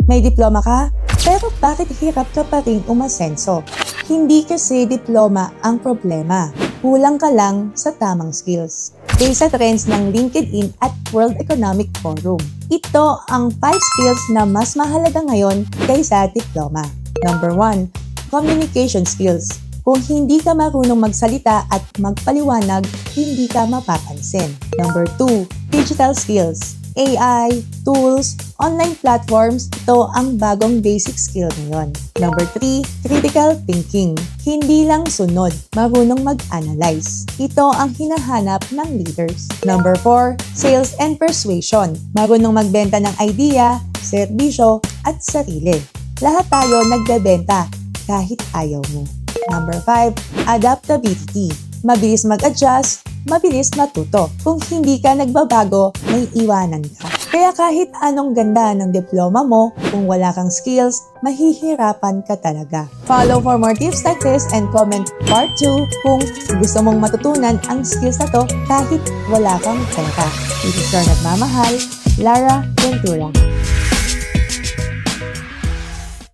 May diploma ka, pero bakit hirap ka pa rin umasenso? Hindi kasi diploma ang problema. Kulang ka lang sa tamang skills. Based sa trends ng LinkedIn at World Economic Forum, ito ang 5 skills na mas mahalaga ngayon kaysa diploma. Number 1, communication skills. Kung hindi ka marunong magsalita at magpaliwanag, hindi ka mapapansin. Number 2, digital skills. AI, tools, online platforms, ito ang bagong basic skill ngayon. Number 3, critical thinking. Hindi lang sunod, marunong mag-analyze. Ito ang hinahanap ng leaders. Number 4, sales and persuasion. Marunong magbenta ng idea, serbisyo, at sarili. Lahat tayo nagbebenta kahit ayaw mo. Number 5, adaptability. Mabilis mag-adjust, mabilis matuto. Kung hindi ka nagbabago, may iwanan ka. Kaya kahit anong ganda ng diploma mo, kung wala kang skills, mahihirapan ka talaga. Follow for more tips like this and comment part 2 kung gusto mong matutunan ang skills na to kahit wala kang pera. This is your nagmamahal, Lara Ventura.